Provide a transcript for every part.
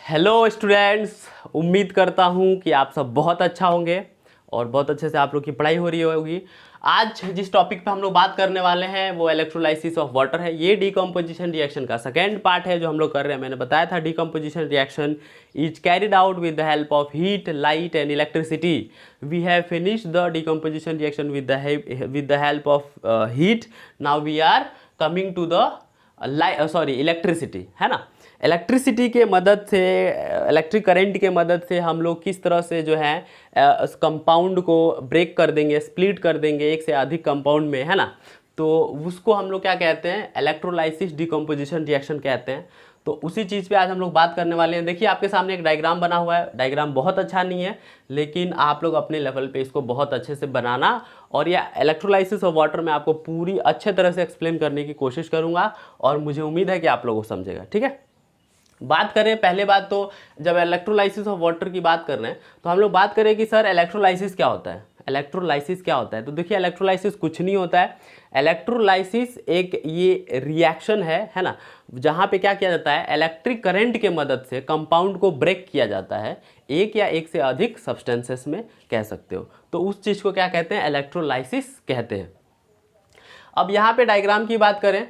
Hello students, उम्मीद करता हूँ कि आप सब बहुत अच्छा होंगे और बहुत अच्छे से आप लोग की पढ़ाई हो रही होगी। आज जिस टॉपिक पे हम लोग बात करने वाले हैं वो इलेक्ट्रोलाइसिस ऑफ वाटर है। ये डीकम्पोजिशन रिएक्शन का सेकेंड पार्ट है जो हम लोग कर रहे हैं। मैंने बताया था decomposition reaction is carried out with the help of heat, light and electricity. We have finished the decomposition reaction with the help of heat. Now we are coming to the electricity, है ना। Electricity के मदद से, electric current के मदद से हम लोग किस तरह से जो है कंपाउंड को ब्रेक कर देंगे, स्प्लिट कर देंगे एक से अधिक कंपाउंड में, है ना। तो उसको हम लोग क्या कहते हैं, इलेक्ट्रोलाइसिस डिकम्पोजिशन रिएक्शन कहते हैं। तो उसी चीज़ पे आज हम लोग बात करने वाले हैं। देखिए आपके सामने एक डायग्राम बना हुआ है। डायग्राम बहुत अच्छा नहीं है, लेकिन आप लोग अपने लेवल पे इसको बहुत अच्छे से बनाना, और यह इलेक्ट्रोलाइसिस ऑफ वाटर में आपको पूरी अच्छे तरह से एक्सप्लेन करने की कोशिश करूँगा और मुझे उम्मीद है कि आप लोगों को समझेगा। ठीक है, बात करें पहले बात तो, जब इलेक्ट्रोलाइसिस ऑफ वाटर की बात कर रहे हैं तो हम लोग बात करें कि सर इलेक्ट्रोलाइसिस क्या होता है। इलेक्ट्रोलाइसिस क्या होता है, तो देखिए इलेक्ट्रोलाइसिस कुछ नहीं होता है। इलेक्ट्रोलाइसिस एक ये रिएक्शन है ना, जहाँ पे क्या किया जाता है, इलेक्ट्रिक करंट के मदद से कंपाउंड को ब्रेक किया जाता है एक या एक से अधिक सब्सटेंसेस में, कह सकते हो। तो उस चीज़ को क्या कहते हैं, इलेक्ट्रोलाइसिस कहते हैं। अब यहाँ पे डायग्राम की बात करें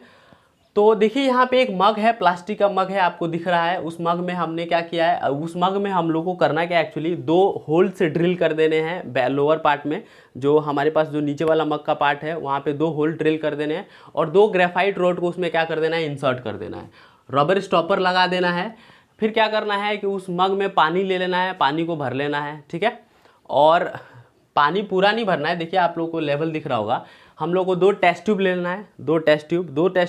तो देखिए यहाँ पे एक मग है, प्लास्टिक का मग है, आपको दिख रहा है। उस मग में हमने क्या किया है, उस मग में हम लोग को करना क्या, एक्चुअली दो होल से ड्रिल कर देने हैं लोअर पार्ट में। जो हमारे पास जो नीचे वाला मग का पार्ट है वहाँ पे दो होल ड्रिल कर देने हैं और दो ग्रेफाइट रोड को उसमें क्या कर देना है, इंसर्ट कर देना है। रबर स्टॉपर लगा देना है। फिर क्या करना है कि उस मग में पानी ले लेना है, पानी को भर लेना है, ठीक है। और पानी पूरा नहीं भरना है, देखिए आप लोगों को लेवल दिख रहा होगा। हम लोग को दो टेस्ट ट्यूब लेना है, दो टेस्ट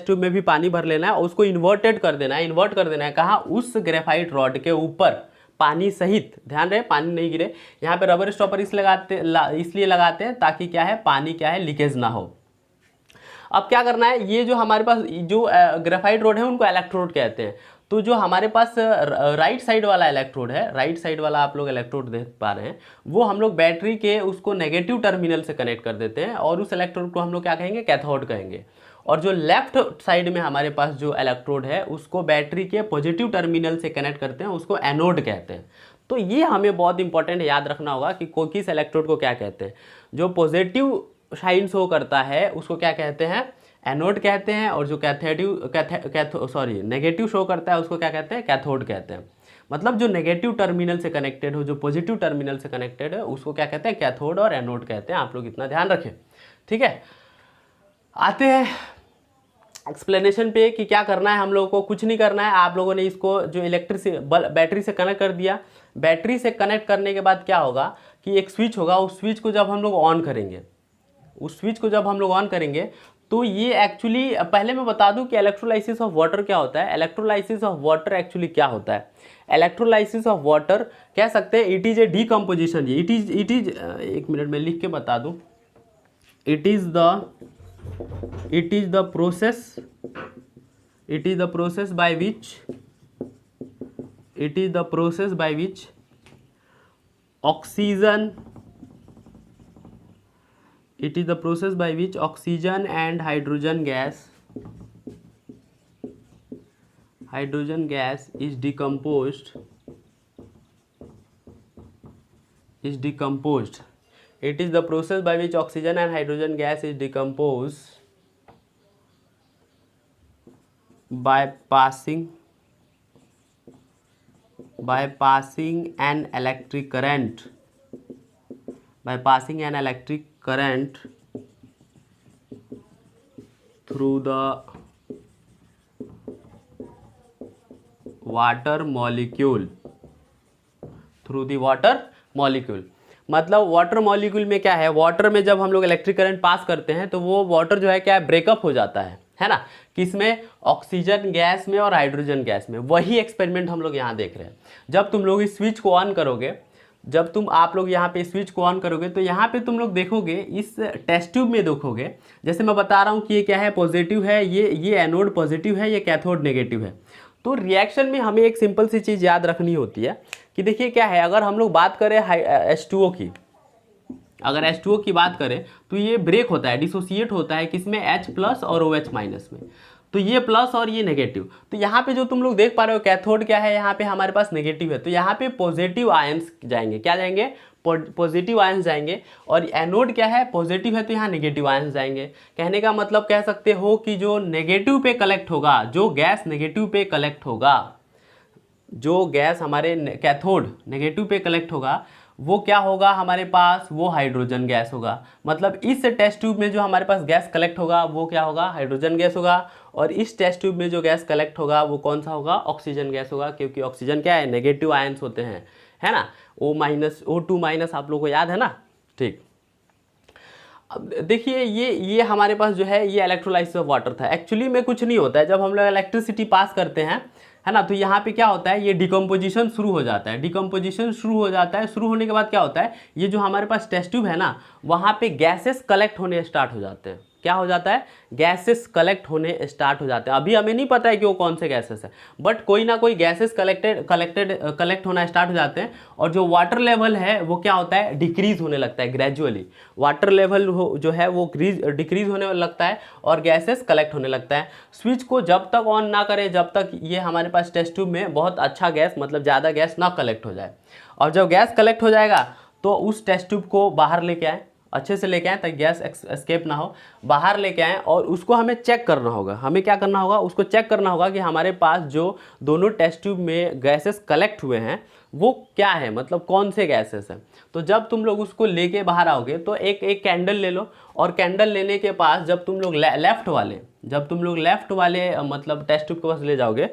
ट्यूब में भी पानी भर लेना है और उसको इन्वर्टेड कर देना है। इन्वर्ट कर देना है कहाँ, उस ग्रेफाइट रॉड के ऊपर पानी सहित। ध्यान रहे पानी नहीं गिरे। यहाँ पे रबर स्टॉपर इसलिए लगाते हैं ताकि क्या है, पानी क्या है, लीकेज ना हो। अब क्या करना है, ये जो हमारे पास जो ग्रेफाइट रोड है उनको इलेक्ट्रोड कहते हैं। तो जो हमारे पास राइट साइड वाला इलेक्ट्रोड है, राइट साइड वाला आप लोग इलेक्ट्रोड देख पा रहे हैं, वो हम लोग बैटरी के उसको नेगेटिव टर्मिनल से कनेक्ट कर देते हैं और उस इलेक्ट्रोड को हम लोग क्या कहेंगे, कैथोड कहेंगे। और जो लेफ्ट साइड में हमारे पास जो इलेक्ट्रोड है उसको बैटरी के पॉजिटिव टर्मिनल से कनेक्ट करते हैं, उसको एनोड कहते हैं। तो ये हमें बहुत इंपॉर्टेंट याद रखना होगा कि किस इलेक्ट्रोड को क्या कहते हैं। जो पॉजिटिव साइन शो करता है उसको क्या कहते हैं, एनोड कहते हैं, और जो नेगेटिव शो करता है उसको क्या कहते हैं, कैथोड कहते हैं। मतलब जो नेगेटिव टर्मिनल से कनेक्टेड हो, जो पॉजिटिव टर्मिनल से कनेक्टेड है, उसको क्या कहते हैं, कैथोड और एनोड कहते हैं। आप लोग इतना ध्यान रखें, ठीक है। आते हैं एक्सप्लेनेशन पे कि क्या करना है। हम लोगों को कुछ नहीं करना है। आप लोगों ने इसको जो बैटरी से कनेक्ट कर दिया। बैटरी से कनेक्ट करने के बाद क्या होगा कि एक स्विच होगा, उस स्विच को जब हम लोग ऑन करेंगे, तो ये एक्चुअली, पहले मैं बता दूं कि इलेक्ट्रोलाइसिस ऑफ वाटर क्या होता है। इलेक्ट्रोलाइसिस ऑफ वाटर एक्चुअली क्या होता है, इलेक्ट्रोलाइसिस ऑफ वाटर कह सकते हैं it is a decomposition. It is एक मिनट में लिख के बता दूं। It is the process by which oxygen and hydrogen gas is decomposed. It is the process by which oxygen and hydrogen gas is decomposed by passing an electric current through the water molecule। मतलब water molecule में क्या है, water में जब हम लोग electric current pass करते हैं तो वो वाटर जो है क्या है, ब्रेकअप हो जाता है ना। किसमें, ऑक्सीजन गैस में और हाइड्रोजन गैस में। वही एक्सपेरिमेंट हम लोग यहाँ देख रहे हैं। जब तुम लोग इस स्विच को ऑन करोगे, आप लोग यहाँ पे स्विच को ऑन करोगे तो यहाँ पे तुम लोग देखोगे, इस टेस्ट ट्यूब में देखोगे, जैसे मैं बता रहा हूँ कि ये क्या है, पॉजिटिव है, ये एनोड पॉजिटिव है, ये कैथोड नेगेटिव है। तो रिएक्शन में हमें एक सिंपल सी चीज़ याद रखनी होती है कि देखिए क्या है, अगर हम लोग बात करें H2O की, अगर H2O की बात करें तो ये ब्रेक होता है, डिसोसिएट होता है किसमें, H+ और OH- में। तो ये प्लस और ये नेगेटिव। तो यहाँ पे जो तुम लोग देख पा रहे हो कैथोड क्या है, यहाँ पे हमारे पास नेगेटिव है, तो यहाँ पे पॉजिटिव आयंस जाएंगे। क्या जाएंगे? पॉजिटिव आयंस जाएंगे। और एनोड क्या है? पॉजिटिव है, तो यहाँ नेगेटिव आयंस जाएंगे। कहने का मतलब कह सकते हो कि जो नेगेटिव पे कलेक्ट होगा, जो गैस नेगेटिव पे कलेक्ट होगा, जो गैस हमारे कैथोड नेगेटिव पे कलेक्ट होगा, वो क्या होगा हमारे पास? वो हाइड्रोजन गैस होगा। मतलब इस टेस्ट ट्यूब में जो हमारे पास गैस कलेक्ट होगा वो क्या होगा? हाइड्रोजन गैस होगा। और इस टेस्ट ट्यूब में जो गैस कलेक्ट होगा वो कौन सा होगा? ऑक्सीजन गैस होगा, क्योंकि ऑक्सीजन क्या है? नेगेटिव आयंस होते हैं, है ना। O2- आप लोगों को याद है ना? ठीक। अब देखिए ये हमारे पास जो है ये इलेक्ट्रोलाइसिस ऑफ वाटर था। एक्चुअली में कुछ नहीं होता है, जब हम लोग इलेक्ट्रिसिटी पास करते हैं, है ना, तो यहाँ पे क्या होता है? ये डिकम्पोजिशन शुरू हो जाता है। डिकम्पोजिशन शुरू हो जाता है, शुरू होने के बाद क्या होता है? ये जो हमारे पास टेस्ट ट्यूब है ना, वहाँ पे गैसेस कलेक्ट होने स्टार्ट हो जाते हैं। क्या हो जाता है? गैसेस कलेक्ट होने स्टार्ट हो जाते हैं। अभी हमें नहीं पता है कि वो कौन से गैसेस है, बट कोई ना कोई गैसेस कलेक्ट होना स्टार्ट हो जाते हैं। और जो वाटर लेवल है वो क्या होता है? डिक्रीज होने लगता है ग्रेजुअली। वाटर लेवल जो है वो डिक्रीज होने लगता है और गैसेस कलेक्ट होने लगता है। स्विच को जब तक ऑन ना करें जब तक ये हमारे पास टेस्ट ट्यूब में बहुत अच्छा गैस, मतलब ज़्यादा गैस ना कलेक्ट हो जाए। और जब गैस कलेक्ट हो जाएगा तो उस टेस्ट ट्यूब को बाहर लेके आए, अच्छे से लेके आए ताकि गैस एस्केप ना हो। बाहर लेके आए और उसको हमें चेक करना होगा। हमें क्या करना होगा? उसको चेक करना होगा कि हमारे पास जो दोनों टेस्ट ट्यूब में गैसेस कलेक्ट हुए हैं वो क्या है, मतलब कौन से गैसेस हैं। तो जब तुम लोग उसको लेके बाहर आओगे तो एक कैंडल ले लो, और कैंडल लेने के पास जब तुम लोग लेफ्ट वाले मतलब टेस्ट ट्यूब के पास ले जाओगे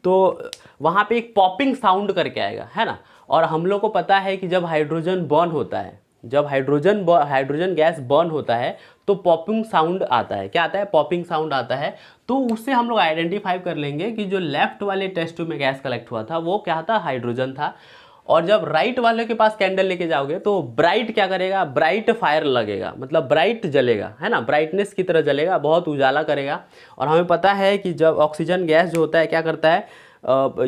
तो वहाँ पे एक पॉपिंग साउंड करके आएगा, है ना। और हम लोग को पता है कि जब हाइड्रोजन बर्न होता है, जब हाइड्रोजन गैस बर्न होता है तो पॉपिंग साउंड आता है। क्या आता है? पॉपिंग साउंड आता है। तो उससे हम लोग आइडेंटिफाई कर लेंगे कि जो लेफ्ट वाले टेस्ट ट्यूब में गैस कलेक्ट हुआ था वो क्या था? हाइड्रोजन था। और जब राइट वाले के पास कैंडल लेके जाओगे तो ब्राइट क्या करेगा? ब्राइट फायर लगेगा, मतलब ब्राइट जलेगा, है ना, ब्राइटनेस की तरह जलेगा, बहुत उजाला करेगा। और हमें पता है कि जब ऑक्सीजन गैस जो होता है क्या करता है?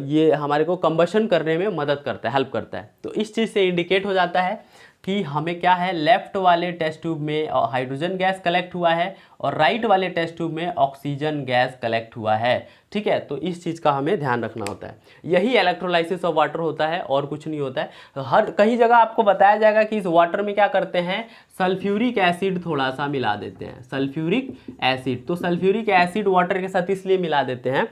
ये हमारे को कंबशन करने में मदद करता है, हेल्प करता है। तो इस चीज़ से इंडिकेट हो जाता है कि हमें क्या है? लेफ्ट वाले टेस्ट ट्यूब में हाइड्रोजन गैस कलेक्ट हुआ है और राइट वाले टेस्ट ट्यूब में ऑक्सीजन गैस कलेक्ट हुआ है। ठीक है, तो इस चीज़ का हमें ध्यान रखना होता है। यही इलेक्ट्रोलाइसिस ऑफ वाटर होता है और कुछ नहीं होता है। हर कहीं जगह आपको बताया जाएगा कि इस वाटर में क्या करते हैं? सल्फ्यूरिक एसिड थोड़ा सा मिला देते हैं, सल्फ्यूरिक एसिड। तो सल्फ्यूरिक एसिड वाटर के साथ इसलिए मिला देते हैं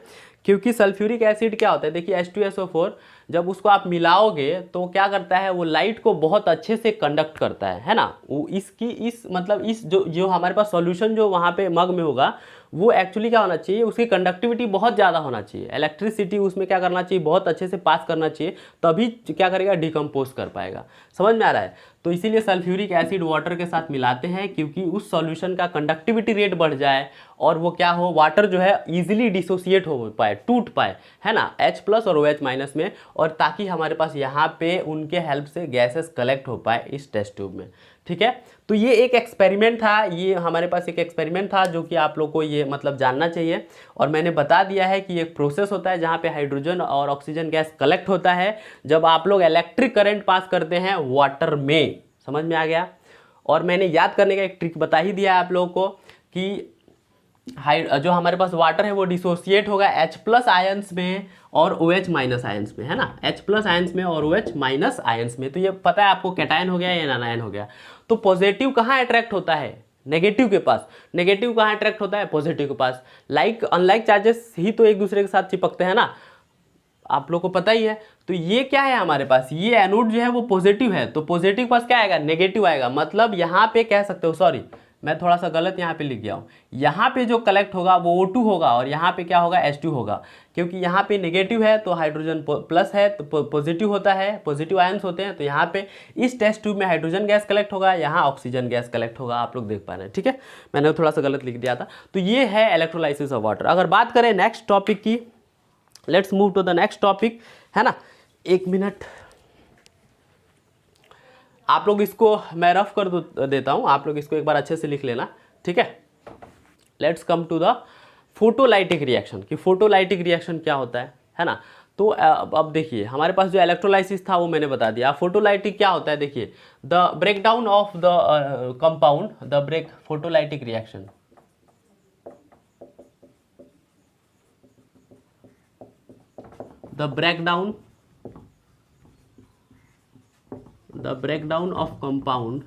क्योंकि सल्फ्यूरिक एसिड क्या होता है? देखिए H2SO4 जब उसको आप मिलाओगे तो क्या करता है? वो लाइट को बहुत अच्छे से कंडक्ट करता है ना। वो इस जो हमारे पास सॉल्यूशन जो वहाँ पे मग में होगा वो एक्चुअली क्या होना चाहिए? उसकी कंडक्टिविटी बहुत ज़्यादा होना चाहिए, इलेक्ट्रिसिटी उसमें क्या करना चाहिए? बहुत अच्छे से पास करना चाहिए, तभी क्या करेगा? डिकम्पोज कर पाएगा। समझ में आ रहा है? तो इसीलिए सल्फ्यूरिक एसिड वाटर के साथ मिलाते हैं क्योंकि उस सॉल्यूशन का कंडक्टिविटी रेट बढ़ जाए और वो क्या हो? वाटर जो है ईजिली डिसोसिएट हो पाए, टूट पाए, है ना, H+ और OH- में, और ताकि हमारे पास यहाँ पे उनके हेल्प से गैसेस कलेक्ट हो पाए इस टेस्ट ट्यूब में। ठीक है, तो ये एक एक्सपेरिमेंट था, ये हमारे पास एक एक्सपेरिमेंट था जो कि आप लोग को ये मतलब जानना चाहिए। और मैंने बता दिया है कि एक प्रोसेस होता है जहाँ पे हाइड्रोजन और ऑक्सीजन गैस कलेक्ट होता है जब आप लोग इलेक्ट्रिक करंट पास करते हैं वाटर में। समझ में आ गया? और मैंने याद करने का एक ट्रिक बता ही दिया है आप लोगों को कि जो हमारे पास वाटर है वो डिसोसिएट होगा H+ आयंस में और OH- आयंस में, है ना, H+ आयंस में और OH- आयंस में। तो ये पता है आपको कैटायन हो गया या एनायन हो गया। तो पॉजिटिव कहाँ अट्रैक्ट होता है? नेगेटिव के पास। नेगेटिव कहाँ अट्रैक्ट होता है? पॉजिटिव के पास। अनलाइक चार्जेस ही तो एक दूसरे के साथ चिपकते हैं ना, आप लोग को पता ही है। तो ये क्या है हमारे पास? ये एनोड जो है वो पॉजिटिव है, तो पॉजिटिव के पास क्या आएगा? नेगेटिव आएगा। मतलब यहाँ पे कह सकते हो, सॉरी मैं थोड़ा सा गलत यहाँ पे लिख गया हूँ, यहाँ पे जो कलेक्ट होगा वो O2 होगा और यहाँ पे क्या होगा? H2 होगा। क्योंकि यहाँ पे नेगेटिव है तो हाइड्रोजन प्लस है तो पॉजिटिव होता है, पॉजिटिव आयंस होते हैं। तो यहाँ पे इस टेस्ट ट्यूब में हाइड्रोजन गैस कलेक्ट होगा, यहाँ ऑक्सीजन गैस कलेक्ट होगा। आप लोग देख पा रहे हैं, ठीक है, मैंने थोड़ा सा गलत लिख दिया था। तो ये है इलेक्ट्रोलाइसिस ऑफ वाटर। अगर बात करें नेक्स्ट टॉपिक की, let's move to the next topic, है ना। 1 मिनट, आप लोग इसको मैं रफ कर देता हूं, आप लोग इसको एक बार अच्छे से लिख लेना, ठीक है। Let's come to the photolytic reaction कि फोटोलाइटिक रिएक्शन क्या होता है ना। तो अब देखिए हमारे पास जो इलेक्ट्रोलाइसिस था वो मैंने बता दिया। फोटोलाइटिक क्या होता है? देखिए the breakdown of the compound, the photolytic reaction, the breakdown of compound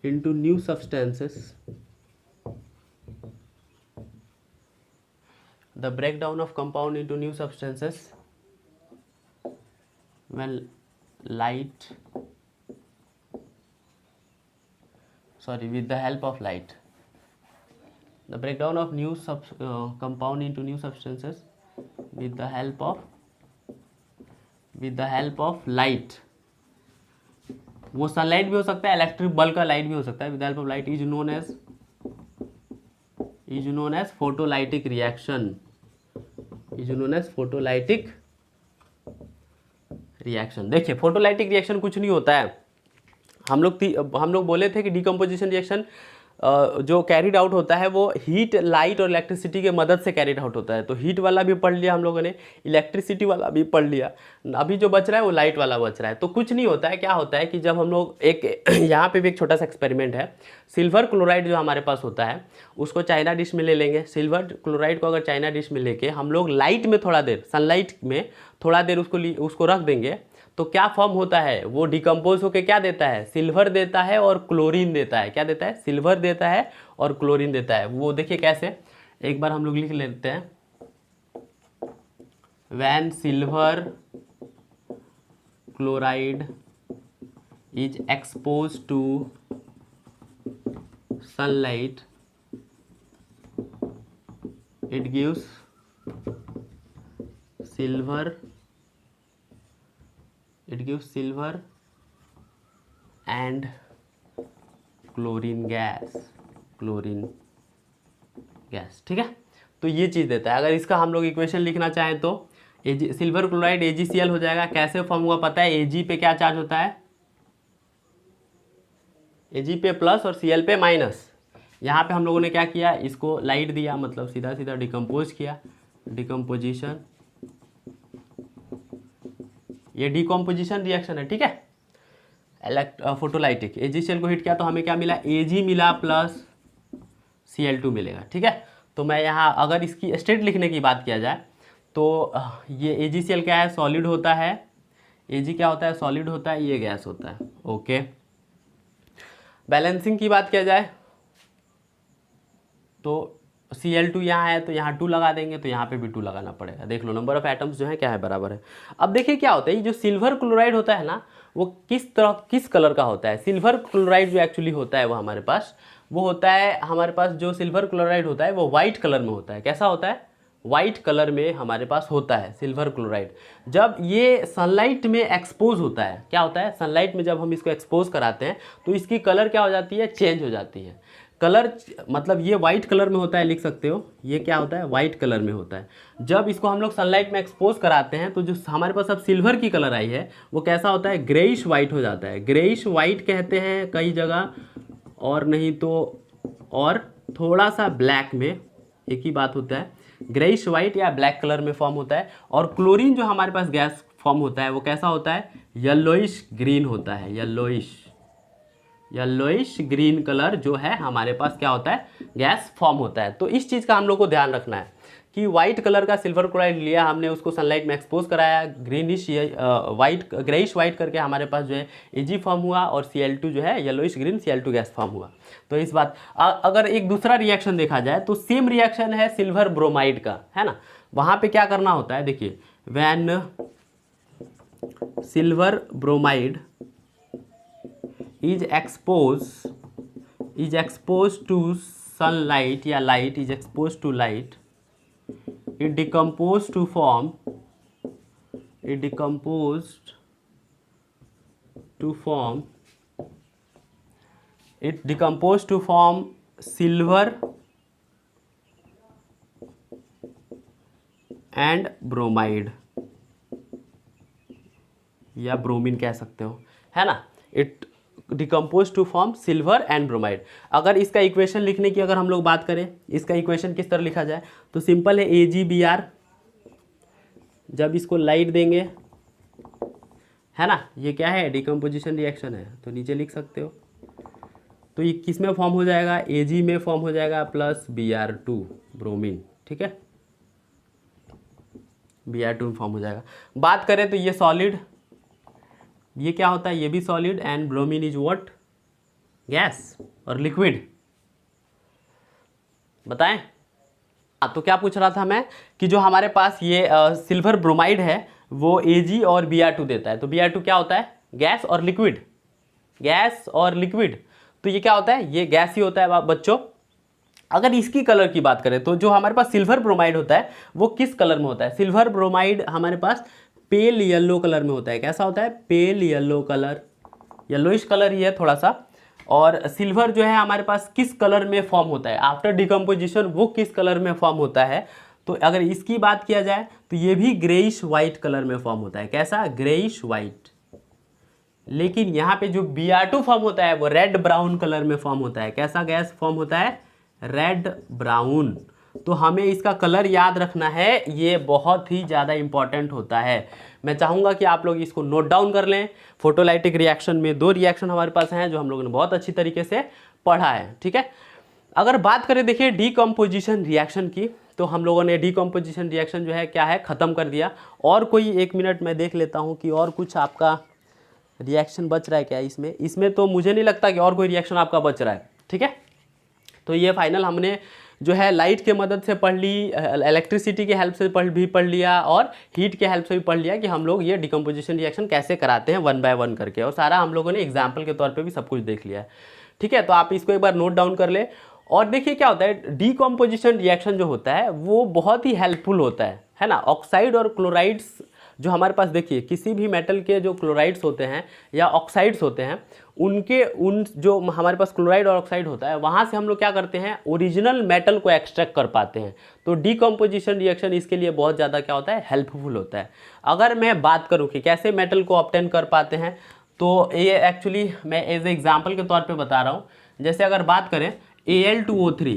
into new substances, the breakdown of compound into new substances when light, sorry, with the help of light, the breakdown of new compound into new substances with the help of light, वो sunlight भी हो सकता है, electric bulb का light भी हो सकता है, with the help of light is known as photolytic reaction, देखिए फोटोलाइटिक रिएक्शन कुछ नहीं होता है। हम लोग बोले थे कि डिकम्पोजिशन रिएक्शन जो कैरिड आउट होता है वो हीट, लाइट और इलेक्ट्रिसिटी के मदद से कैरिड आउट होता है। तो हीट वाला भी पढ़ लिया हम लोगों ने, इलेक्ट्रिसिटी वाला भी पढ़ लिया, अभी जो बच रहा है वो लाइट वाला बच रहा है। तो कुछ नहीं होता है, क्या होता है कि जब हम लोग यहाँ पे भी एक छोटा सा एक्सपेरिमेंट है, सिल्वर क्लोराइड जो हमारे पास होता है उसको चाइना डिश में ले लेंगे। सिल्वर क्लोराइड को अगर चाइना डिश में लेके हम लोग लाइट में थोड़ा देर, सनलाइट में थोड़ा देर उसको रख देंगे तो क्या फॉर्म होता है, वो डिकम्पोज होकर क्या देता है, सिल्वर देता है और क्लोरीन देता है। क्या देता है, सिल्वर देता है और क्लोरीन देता है। वो देखिए कैसे, एक बार हम लोग लिख लेते हैं, when silver chloride is expose to sunlight it gives silver and chlorine gas, ठीक है। तो ये चीज़ देता है। अगर इसका हम लोग इक्वेशन लिखना चाहें तो सिल्वर क्लोराइड AgCl हो जाएगा। कैसे फॉर्म हुआ पता है, Ag पे क्या चार्ज होता है, Ag पे प्लस और Cl पे माइनस। यहाँ पे हम लोगों ने क्या किया, इसको लाइट दिया, मतलब सीधा सीधा डिकम्पोज किया, डिकम्पोजिशन, ये डिकम्पोजिशन रिएक्शन है, ठीक है। फोटोलाइटिक AgCl को हिट किया तो हमें क्या मिला, Ag मिला प्लस Cl2 मिलेगा, ठीक है। तो मैं यहाँ अगर इसकी स्टेट लिखने की बात किया जाए तो ये AgCl क्या है, सॉलिड होता है, Ag क्या होता है, सॉलिड होता है, ये गैस होता है, ओके। बैलेंसिंग की बात किया जाए तो Cl2 यहाँ है तो यहाँ 2 लगा देंगे, तो यहाँ पे भी 2 लगाना पड़ेगा। देख लो नंबर ऑफ एटम्स जो है क्या है, बराबर है। अब देखिए क्या होता है, ये जो सिल्वर क्लोराइड होता है ना, वो किस कलर का होता है। सिल्वर क्लोराइड जो एक्चुअली होता है वो हमारे पास, वो होता है हमारे पास जो सिल्वर क्लोराइड होता है वो वाइट कलर में होता है। कैसा होता है, वाइट कलर में हमारे पास होता है सिल्वर क्लोराइड। जब ये सनलाइट में एक्सपोज होता है, क्या होता है, सनलाइट में जब हम इसको एक्सपोज कराते हैं तो इसकी कलर क्या हो जाती है, चेंज हो जाती है। कलर मतलब ये वाइट कलर में होता है, लिख सकते हो, ये क्या होता है, वाइट कलर में होता है। जब इसको हम लोग सनलाइट में एक्सपोज कराते हैं तो जो हमारे पास अब सिल्वर की कलर आई है वो कैसा होता है, ग्रेइश वाइट हो जाता है। ग्रेइश वाइट कहते हैं कई जगह, और नहीं तो और थोड़ा सा ब्लैक में, एक ही बात होता है, ग्रेइश वाइट या ब्लैक कलर में फॉर्म होता है। और क्लोरीन जो हमारे पास गैस फॉर्म होता है वो कैसा होता है, येलोइश ग्रीन होता है। येलोइश ग्रीन कलर जो है हमारे पास क्या होता है, गैस फॉर्म होता है। तो इस चीज़ का हम लोग को ध्यान रखना है कि वाइट कलर का सिल्वर क्लोराइड लिया हमने, उसको सनलाइट में एक्सपोज कराया, ग्रीनिश वाइट, ग्रेइश वाइट करके हमारे पास जो है Ag फॉर्म हुआ, और Cl2 जो है yellowish green Cl2 gas form हुआ। तो इस बात, अगर एक दूसरा रिएक्शन देखा जाए तो सेम रिएक्शन है सिल्वर ब्रोमाइड का, है ना। वहाँ पे क्या करना होता है, देखिए, when silver bromide is exposed to sunlight या light is exposed to light, it decomposed to form silver and bromide, या ब्रोमीन कह सकते हो, है ना। It decompose to form silver and bromide. अगर इसका इक्वेशन लिखने की अगर हम लोग बात करें, इसका इक्वेशन किस तरह लिखा जाए, तो सिंपल है, AgBr, जब इसको लाइट देंगे, है ना, ये क्या है, डिकम्पोजिशन रिएक्शन है, तो नीचे लिख सकते हो। तो ये किस में फॉर्म हो जाएगा, Ag में फॉर्म हो जाएगा प्लस Br2, ब्रोमीन, ठीक है, Br2 फॉर्म हो जाएगा। बात करें तो ये सॉलिड, ये क्या होता है, ये भी solid, and bromine is what, gas और लिक्विड, बताएं। हाँ, तो क्या पूछ रहा था मैं कि जो हमारे पास ये सिल्वर ब्रोमाइड है वो Ag और Br2 देता है, तो Br2 क्या होता है, गैस और लिक्विड, गैस और लिक्विड, तो ये क्या होता है, ये गैस ही होता है बच्चों। अगर इसकी कलर की बात करें तो जो हमारे पास सिल्वर ब्रोमाइड होता है वो किस कलर में होता है, सिल्वर ब्रोमाइड हमारे पास पेल येलो कलर में होता है। कैसा होता है, pale yellow colour, yellowish colour ही है थोड़ा सा। और सिल्वर जो है हमारे पास किस कलर में फॉर्म होता है, आफ्टर डिकम्पोजिशन वो किस कलर में फॉर्म होता है, तो अगर इसकी बात किया जाए तो ये भी ग्रेइश वाइट कलर में फॉर्म होता है। कैसा, ग्रेइश वाइट। लेकिन यहाँ पे जो Br2 फॉर्म होता है वो रेड ब्राउन कलर में फॉर्म होता है। कैसा गैस फॉर्म होता है, रेड ब्राउन। तो हमें इसका कलर याद रखना है, ये बहुत ही ज़्यादा इंपॉर्टेंट होता है। मैं चाहूँगा कि आप लोग इसको नोट डाउन कर लें। फोटोलाइटिक रिएक्शन में 2 रिएक्शन हमारे पास हैं जो हम लोगों ने बहुत अच्छी तरीके से पढ़ा है, ठीक है। अगर बात करें देखिए डीकम्पोजिशन रिएक्शन की, तो हम लोगों ने डीकम्पोजिशन रिएक्शन जो है क्या है, ख़त्म कर दिया। और कोई 1 मिनट मैं देख लेता हूँ कि और कुछ आपका रिएक्शन बच रहा है क्या इसमें तो मुझे नहीं लगता कि और कोई रिएक्शन आपका बच रहा है, ठीक है। तो ये फाइनल हमने जो है लाइट के मदद से पढ़ ली, इलेक्ट्रिसिटी के हेल्प से पढ़ लिया, और हीट के हेल्प से भी पढ़ लिया कि हम लोग ये डिकम्पोजिशन रिएक्शन कैसे कराते हैं 1 बाय 1 करके, और सारा हम लोगों ने एग्जाम्पल के तौर पे भी सब कुछ देख लिया है, ठीक है। तो आप इसको एक बार नोट डाउन कर ले। और देखिए क्या होता है, डीकम्पोजिशन रिएक्शन जो होता है वो बहुत ही हेल्पफुल होता है ना। ऑक्साइड और क्लोराइड्स जो हमारे पास, देखिए किसी भी मेटल के जो क्लोराइड्स होते हैं या ऑक्साइड्स होते हैं, उन जो हमारे पास क्लोराइड और ऑक्साइड होता है वहाँ से हम लोग क्या करते हैं, ओरिजिनल मेटल को एक्सट्रैक्ट कर पाते हैं। तो डीकम्पोजिशन रिएक्शन इसके लिए बहुत ज़्यादा क्या होता है, हेल्पफुल होता है। अगर मैं बात करूँ कि कैसे मेटल को ऑब्टेन कर पाते हैं, तो ये एक्चुअली मैं एज ए एग्जाम्पल के तौर पर बता रहा हूँ। जैसे अगर बात करें Al2O3,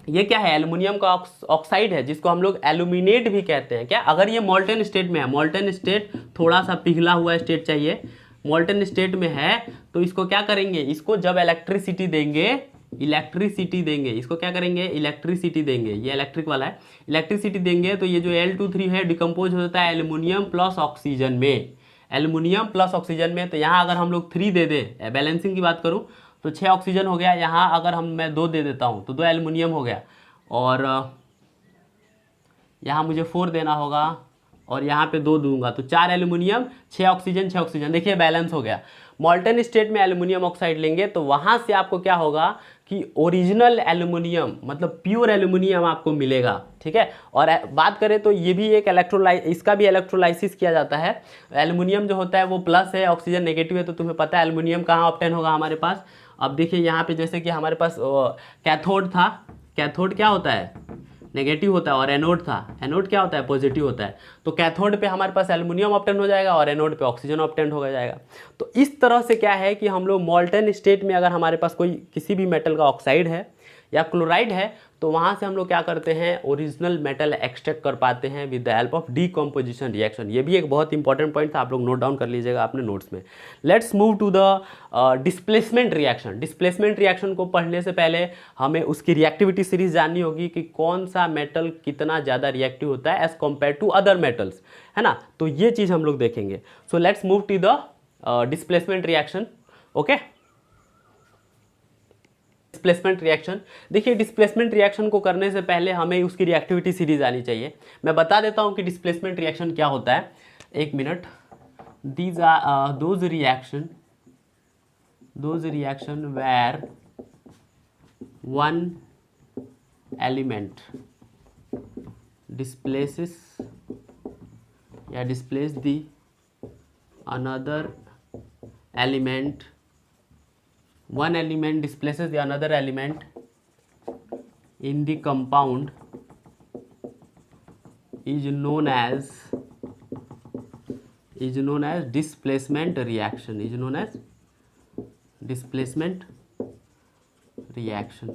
ये क्या है, एल्युमिनियम का ऑक्साइड है जिसको हम लोग एल्यूमिनेट भी कहते हैं। क्या, अगर ये मोल्टन स्टेट में है, मोल्टन स्टेट थोड़ा सा पिघला हुआ स्टेट चाहिए, मोल्टन स्टेट में है, तो इसको क्या करेंगे, इसको जब इलेक्ट्रिसिटी देंगे, इसको क्या करेंगे, इलेक्ट्रिसिटी देंगे, ये इलेक्ट्रिक वाला है, इलेक्ट्रिसिटी देंगे तो ये जो Al2O3 है डिकम्पोज हो जाता है एल्यूमिनियम प्लस ऑक्सीजन में, एल्यूमिनियम प्लस ऑक्सीजन में। तो यहाँ अगर हम लोग 3 दे दें, बैलेंसिंग की बात करूँ तो 6 ऑक्सीजन हो गया, यहाँ अगर मैं 2 दे देता हूँ तो 2 एल्युमिनियम हो गया, और यहाँ मुझे 4 देना होगा और यहाँ पे 2 दूंगा तो 4 एल्युमिनियम 6 ऑक्सीजन 6 ऑक्सीजन, देखिए बैलेंस हो गया। मॉल्टन स्टेट में एल्युमिनियम ऑक्साइड लेंगे तो वहाँ से आपको क्या होगा कि ओरिजिनल एल्युमिनियम, मतलब प्योर एल्युमिनियम आपको मिलेगा, ठीक है। और बात करें तो ये भी एक इसका भी इलेक्ट्रोलाइसिस किया जाता है। एल्युमिनियम जो होता है वो प्लस है, ऑक्सीजन नेगेटिव है, तो तुम्हें पता है एल्युमिनियम कहाँ ऑब्टेन होगा हमारे पास। अब देखिए यहाँ पे जैसे कि हमारे पास कैथोड था, कैथोड क्या होता है, नेगेटिव होता है, और एनोड था, एनोड क्या होता है, पॉजिटिव होता है। तो कैथोड पे हमारे पास एल्युमिनियम ऑब्टेन हो जाएगा और एनोड पे ऑक्सीजन ऑब्टेन हो जाएगा। तो इस तरह से क्या है कि हम लोग मॉल्टन स्टेट में अगर हमारे पास कोई किसी भी मेटल का ऑक्साइड है या क्लोराइड है तो वहाँ से हम लोग क्या करते हैं, ओरिजिनल मेटल एक्सट्रैक्ट कर पाते हैं with the help of decomposition reaction. ये भी एक बहुत इंपॉर्टेंट पॉइंट था, आप लोग नोट डाउन कर लीजिएगा अपने नोट्स में। Let's move to the displacement reaction. Displacement reaction को पढ़ने से पहले हमें उसकी रिएक्टिविटी सीरीज जाननी होगी कि कौन सा मेटल कितना ज़्यादा रिएक्टिव होता है as compare to other metals, है ना। तो ये चीज़ हम लोग देखेंगे। So let's move to the displacement reaction. Okay, displacement reaction, देखिए डिस्प्लेसमेंट रिएक्शन को करने से पहले हमें उसकी रिएक्टिविटी सीरीज आनी चाहिए। मैं बता देता हूं कि डिस्प्लेसमेंट रिएक्शन क्या होता है, 1 minute. These are those reaction where one element displaces displace the another element, one element displaces the another element in the compound is known as displacement reaction, is known as displacement reaction।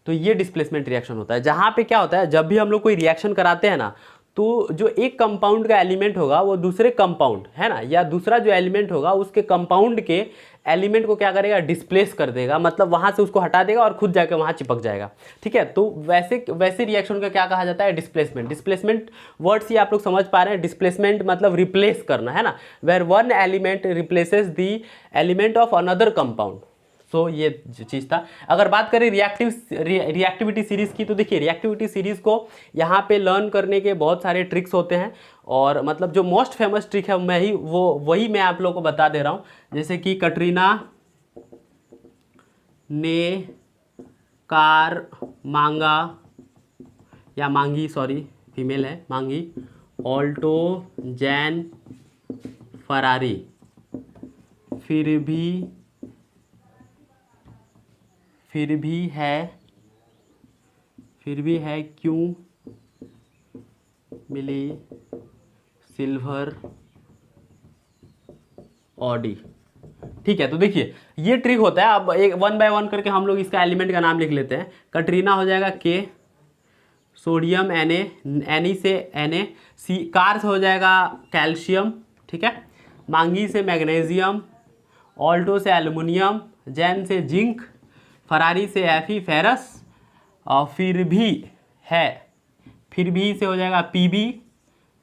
तो ये displacement reaction होता है, जहाँ पे क्या होता है, जब भी हम लोग कोई रिएक्शन कराते हैं ना तो जो एक कंपाउंड का एलिमेंट होगा वो दूसरे कंपाउंड है ना, या दूसरा जो एलिमेंट होगा उसके कंपाउंड के एलिमेंट को क्या करेगा, डिस्प्लेस कर देगा, मतलब वहाँ से उसको हटा देगा और खुद जाकर वहाँ चिपक जाएगा। ठीक है, तो वैसे रिएक्शन का क्या कहा जाता है, डिस्प्लेसमेंट। डिस्प्लेसमेंट वर्ड से आप लोग समझ पा रहे हैं, डिस्प्लेसमेंट मतलब रिप्लेस करना है ना, where one element replaces the element of another compound. So ये चीज़ था। अगर बात करें रिएक्टिविटी सीरीज़ की, तो देखिए रिएक्टिविटी सीरीज़ को यहाँ पे लर्न करने के बहुत सारे ट्रिक्स होते हैं, और मतलब जो मोस्ट फेमस ट्रिक है वही मैं आप लोगों को बता दे रहा हूँ। जैसे कि कटरीना ने कार मांगा, या मांगी, सॉरी फीमेल है, मांगी, ऑल्टो जैन फरारी, फिर भी है क्यों मिली सिल्वर ऑडी। ठीक है, तो देखिए ये ट्रिक होता है। अब एक वन बाय वन करके हम लोग इसका एलिमेंट का नाम लिख लेते हैं। कटरीना हो जाएगा के, सोडियम Na से Na, सी कार से हो जाएगा कैल्शियम, ठीक है, मांगी से मैग्नीशियम, ऑल्टो से एल्युमिनियम, जैन से जिंक, फरारी से Fe फेरस, और फिर भी से हो जाएगा Pb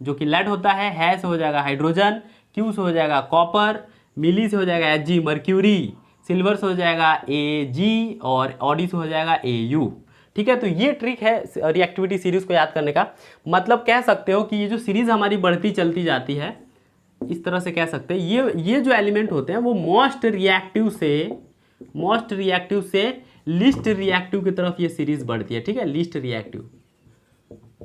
जो कि लेड होता है से हो जाएगा हाइड्रोजन, Q से हो जाएगा कॉपर, मिली से हो जाएगा Hg मर्क्यूरी, सिल्वर से हो जाएगा Ag, और ऑडी से हो जाएगा Au। ठीक है, तो ये ट्रिक है रिएक्टिविटी सीरीज को याद करने का। मतलब कह सकते हो कि ये जो सीरीज हमारी बढ़ती चलती जाती है, इस तरह से कह सकते हैं, ये जो एलिमेंट होते हैं वो मोस्ट रिएक्टिव से लीस्ट रिएक्टिव की तरफ ये सीरीज बढ़ती है। ठीक है, लीस्ट रिएक्टिव।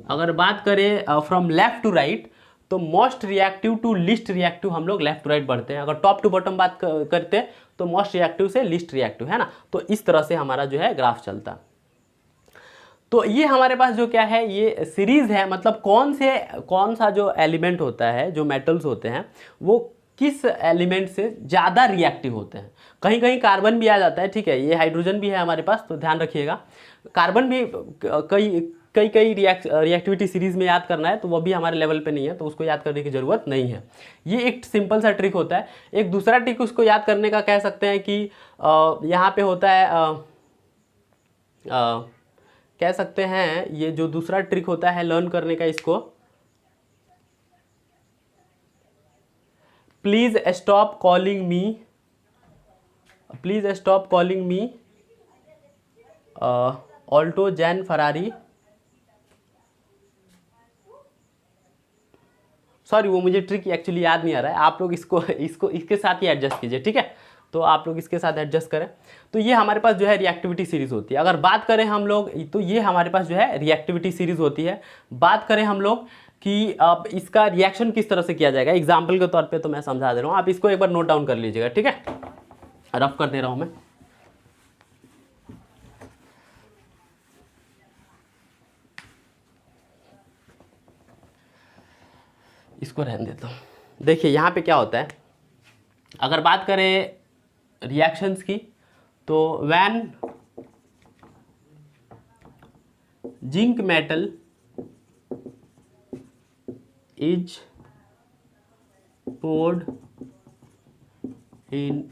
अगर बात करें फ्रॉम लेफ्ट टू राइट, तो most reactive to least reactive हम लोग लेफ्ट टू राइट बढ़ते हैं। अगर टॉप टू बॉटम बात करते हैं तो मोस्ट रिएक्टिव से लीस्ट रिएक्टिव, है ना। तो इस तरह से हमारा जो है ग्राफ चलता। तो ये हमारे पास जो क्या है, ये सीरीज है, मतलब कौन सा जो एलिमेंट होता है, जो मेटल्स होते हैं वो किस एलिमेंट से ज़्यादा रिएक्टिव होते हैं। कहीं कहीं कार्बन भी आ जाता है, ठीक है, ये हाइड्रोजन भी है हमारे पास, तो ध्यान रखिएगा। कार्बन भी कई रिएक्टिविटी सीरीज में याद करना है, तो वो भी हमारे लेवल पे नहीं है, तो उसको याद करने की ज़रूरत नहीं है। ये एक सिंपल सा ट्रिक होता है। एक दूसरा ट्रिक उसको याद करने का कह सकते हैं कि यहाँ पे होता है, कह सकते हैं ये जो दूसरा ट्रिक होता है लर्न करने का, इसको please stop calling me Alto Jain Ferrari. Sorry, वो मुझे ट्रिक एक्चुअली याद नहीं आ रहा है, आप लोग इसके साथ ही एडजस्ट कीजिए, ठीक है। तो आप लोग इसके साथ एडजस्ट करें। तो ये हमारे पास जो है रिएक्टिविटी सीरीज होती है। अगर बात करें हम लोग, तो ये हमारे पास जो है रिएक्टिविटी सीरीज होती है। बात करें हम लोग कि अब इसका रिएक्शन किस तरह से किया जाएगा, एग्जाम्पल के तौर पे तो मैं समझा दे रहा हूँ, आप इसको एक बार नोट डाउन कर लीजिएगा, ठीक है। रफ कर दे रहा हूँ मैं। इसको रहने देता हूँ। देखिए यहाँ पे क्या होता है, अगर बात करें रिएक्शंस की, तो when zinc metal is poured in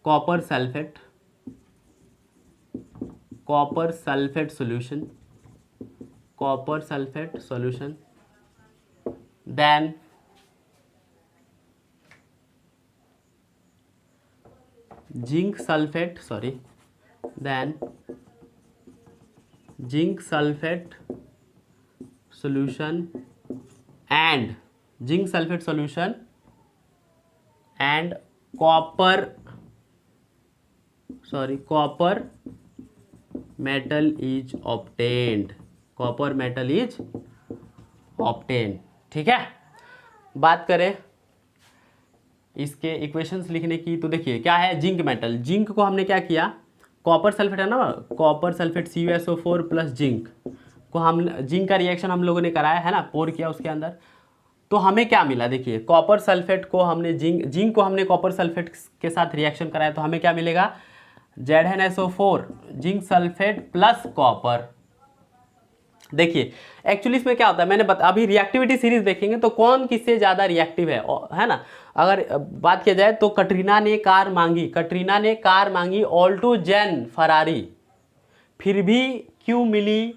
copper sulfate solution, then zinc sulfate solution and copper metal is obtained। ठीक है। बात करें इसके इक्वेशंस लिखने की, तो देखिए क्या है, जिंक मेटल, जिंक को हमने क्या किया, कॉपर सल्फेट है ना, copper sulphate CuSO4 plus zinc को जिंक का रिएक्शन हम लोगों ने कराया है ना, पोर किया उसके अंदर, तो हमें क्या मिला, देखिए कॉपर सल्फेट को हमने जिंक को हमने कॉपर सल्फेट के साथ रिएक्शन कराया, तो हमें क्या मिलेगा, ZnSO4 zinc sulphate plus copper, देखिए एक्चुअली इसमें क्या होता है, मैंने अभी रिएक्टिविटी सीरीज देखेंगे तो कौन किससे ज़्यादा रिएक्टिव है ना। अगर बात किया जाए तो कटरीना ने कार मांगी ऑल्टो जेन फरारी, फिर भी क्यों मिली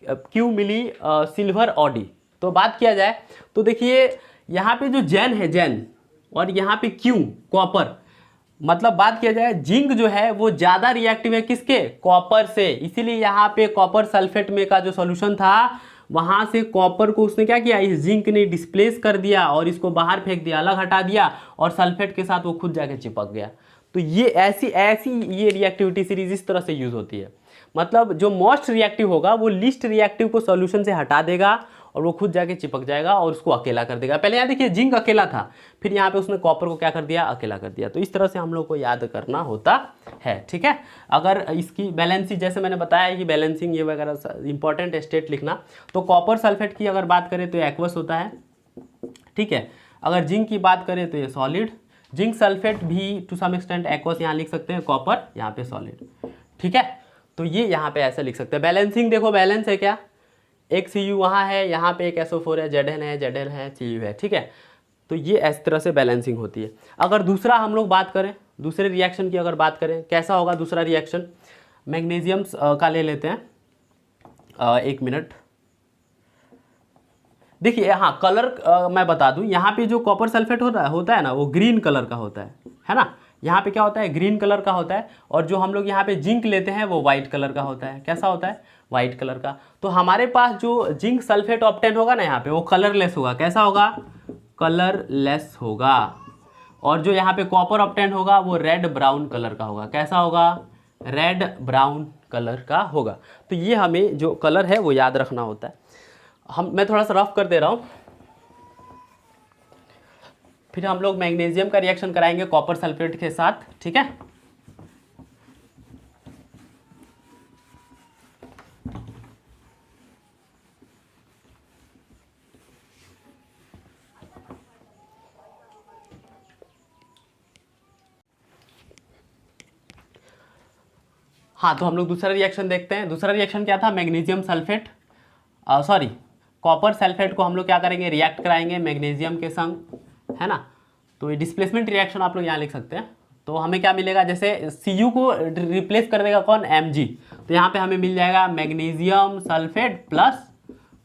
क्यों मिली सिल्वर ऑडी। तो बात किया जाए तो देखिए यहाँ पे जो जेन और यहाँ पे क्यों कॉपर, मतलब बात किया जाए जिंक जो है वो ज़्यादा रिएक्टिव है किसके, कॉपर से, इसीलिए यहाँ पे कॉपर सल्फेट में का जो सॉल्यूशन था वहाँ से कॉपर को उसने क्या किया, इस जिंक ने डिस्प्लेस कर दिया और इसको बाहर फेंक दिया, अलग हटा दिया और सल्फेट के साथ वो खुद जाके चिपक गया। तो ये ऐसी ये रिएक्टिविटी सीरीज इस तरह से यूज होती है, मतलब जो मोस्ट रिएक्टिव होगा वो लीस्ट रिएक्टिव को सॉल्यूशन से हटा देगा और वो खुद जाके चिपक जाएगा और उसको अकेला कर देगा। पहले यहाँ देखिए जिंक अकेला था, फिर यहाँ पे उसने कॉपर को क्या कर दिया, अकेला कर दिया। तो इस तरह से हम लोग को याद करना होता है, ठीक है। अगर इसकी बैलेंसी, जैसे मैंने बताया कि बैलेंसिंग ये वगैरह इंपॉर्टेंट स्टेट लिखना, तो कॉपर सल्फेट की अगर बात करें तो एक्वस होता है, ठीक है। अगर जिंक की बात करें तो ये सॉलिड, जिंक सल्फेट भी टू सम एक्सटेंट एक्वस यहाँ लिख सकते हैं, कॉपर यहाँ पे सॉलिड, ठीक है। तो ये यहाँ पे ऐसे लिख सकते हैं। बैलेंसिंग देखो, बैलेंस है क्या, एक Cu वहाँ है, यहाँ पे एक SO4 है, Zn है, Cu है, ठीक है। तो ये इस तरह से बैलेंसिंग होती है। अगर दूसरा हम लोग बात करें, दूसरे रिएक्शन की अगर बात करें, कैसा होगा दूसरा रिएक्शन, मैग्नीशियम का ले लेते हैं, एक मिनट। देखिए हाँ कलर मैं बता दूं, यहाँ पे जो कॉपर सल्फेट होता है ना वो ग्रीन कलर का होता है ना। यहाँ पे क्या होता है, ग्रीन कलर का होता है, और जो हम लोग यहाँ पे जिंक लेते हैं वो वाइट कलर का होता है। कैसा होता है, वाइट कलर का। तो हमारे पास जो जिंक सल्फेट ऑब्टेन होगा ना यहाँ पे, वो कलरलेस होगा। कैसा होगा, कलरलेस होगा। और जो यहाँ पे कॉपर ऑब्टेन होगा वो रेड ब्राउन कलर का होगा। कैसा होगा, रेड ब्राउन कलर का होगा। तो ये हमें जो कलर है वो याद रखना होता है। मैं थोड़ा सा रफ कर दे रहा हूँ, फिर हम लोग मैग्नीशियम का रिएक्शन कराएंगे कॉपर सल्फेट के साथ, ठीक है। हाँ तो हम लोग दूसरा रिएक्शन देखते हैं। दूसरा रिएक्शन क्या था, मैग्नीशियम सल्फेट कॉपर सल्फेट को हम लोग क्या करेंगे, रिएक्ट कराएंगे मैग्नीशियम के संग, है ना। तो ये डिस्प्लेसमेंट रिएक्शन आप लोग यहाँ लिख सकते हैं। तो हमें क्या मिलेगा, जैसे Cu को रिप्लेस कर देगा कौन, Mg, तो यहाँ पे हमें मिल जाएगा मैग्नीशियम सल्फेट प्लस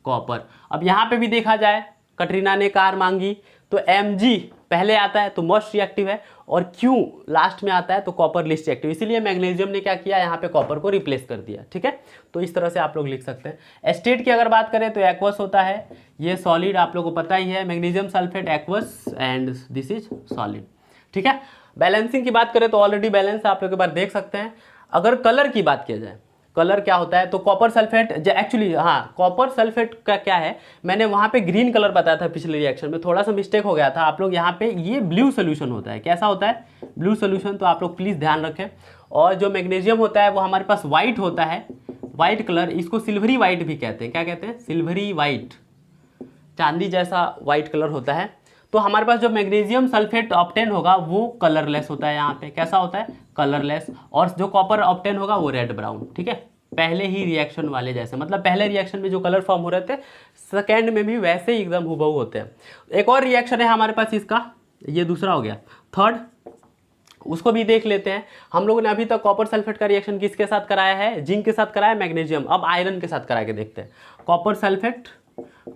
कॉपर। अब यहाँ पे भी देखा जाए, कटरीना ने कार मांगी तो Mg पहले आता है तो मोस्ट रिएक्टिव है, और Q लास्ट में आता है तो कॉपर लिस्ट रिएक्टिव, इसीलिए मैग्नीशियम ने क्या किया, यहाँ पे कॉपर को रिप्लेस कर दिया, ठीक है। तो इस तरह से आप लोग लिख सकते हैं। स्टेट की अगर बात करें तो एक्वस होता है, ये सॉलिड आप लोग को पता ही है, magnesium sulphate aqueous and this is solid, ठीक है। बैलेंसिंग की बात करें तो ऑलरेडी बैलेंस आप लोग एक बार देख सकते हैं। अगर कलर की बात किया जाए, कलर क्या होता है, तो कॉपर सल्फेट एक्चुअली हाँ कॉपर सल्फेट का क्या है, मैंने वहाँ पे ग्रीन कलर बताया था पिछले रिएक्शन में, थोड़ा सा मिस्टेक हो गया था आप लोग, यहाँ पे ये ब्लू सोल्यूशन होता है। कैसा होता है, ब्लू सोल्यूशन, तो आप लोग प्लीज़ ध्यान रखें। और जो मैग्नीशियम होता है वो हमारे पास वाइट होता है, वाइट कलर, इसको सिल्वरी वाइट भी कहते हैं। क्या कहते हैं, सिल्वरी वाइट, चांदी जैसा वाइट कलर होता है। तो हमारे पास जो मैग्नीशियम सल्फेट ऑब्टेन होगा वो कलरलेस होता है, यहाँ पे कैसा होता है, कलरलेस। और जो कॉपर ऑब्टेन होगा वो रेड ब्राउन, ठीक है। पहले ही रिएक्शन वाले जैसे, मतलब पहले रिएक्शन में जो कलर फॉर्म हो रहे थे सेकेंड में भी वैसे ही एकदम हुबहू होते हैं। एक और रिएक्शन है हमारे पास इसका, ये दूसरा हो गया, थर्ड, उसको भी देख लेते हैं। हम लोगों ने अभी तक कॉपर सल्फेट का रिएक्शन किसके साथ कराया है, जिंक के साथ कराया, मैग्नीशियम। अब आयरन के साथ करा के देखते हैं। कॉपर सल्फेट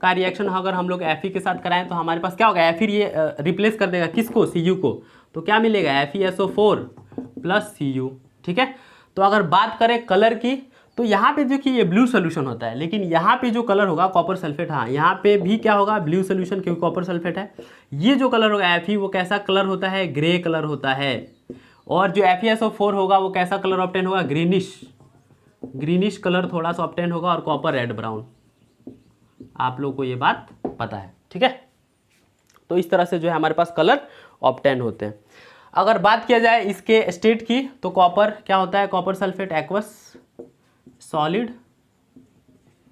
का रिएक्शन अगर हम लोग Fe के साथ कराएं तो हमारे पास क्या होगा, Fe ये रिप्लेस कर देगा किसको, Cu को, तो क्या मिलेगा, FeSO4 प्लस Cu, ठीक है। तो अगर बात करें कलर की, तो यहाँ पे देखिए ये ब्लू सोल्यूशन होता है, लेकिन यहाँ पे जो कलर होगा कॉपर सल्फेट, हाँ यहाँ पे भी क्या होगा, ब्लू सोल्यूशन, क्योंकि कॉपर सल्फेट है। ये जो कलर होगा Fe वो कैसा कलर होता है, ग्रे कलर होता है। और जो FeSO4 होगा वो कैसा कलर ऑब्टेन होगा, ग्रीनिश कलर थोड़ा सा ऑब्टेन होगा, और कॉपर रेड ब्राउन। आप लोग को ये बात पता है, ठीक है। तो इस तरह से जो है हमारे पास कलर ऑब्टेन होते हैं। अगर बात किया जाए इसके स्टेट की, तो कॉपर क्या होता है, copper sulphate aqueous solid,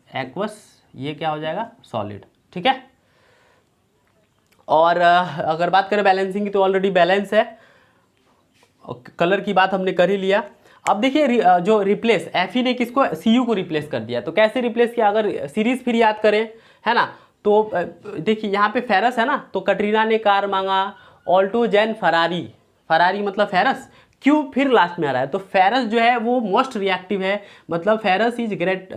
aqueous ये क्या हो जाएगा, सॉलिड, ठीक है। और अगर बात करें बैलेंसिंग की, तो ऑलरेडी बैलेंस है। कलर की बात हमने कर ही लिया। अब देखिए जो रिप्लेस Fe ने किसको Cu को रिप्लेस कर दिया, तो कैसे रिप्लेस किया, अगर सीरीज फिर याद करें, है ना, तो देखिए यहाँ पे फेरस है ना, तो कटरीना ने कार मांगा, ऑल्टो जेन फरारी, फरारी मतलब फेरस, क्यों फिर लास्ट में आ रहा है, तो फेरस जो है वो मोस्ट रिएक्टिव है, मतलब फेरस इज ग्रेट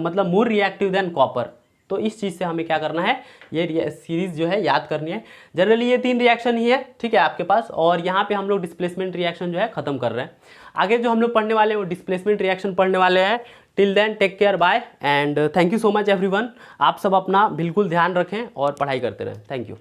मतलब मोर रिएक्टिव देन कॉपर। तो इस चीज़ से हमें क्या करना है, ये सीरीज जो है याद करनी है। जनरली ये 3 रिएक्शन ही है, ठीक है आपके पास, और यहाँ पे हम लोग डिस्प्लेसमेंट रिएक्शन जो है खत्म कर रहे हैं। आगे जो हम लोग पढ़ने वाले हैं वो डिस्प्लेसमेंट रिएक्शन पढ़ने वाले हैं। Till then take care, bye and thank you so much everyone. आप सब अपना बिल्कुल ध्यान रखें और पढ़ाई करते रहें। Thank you.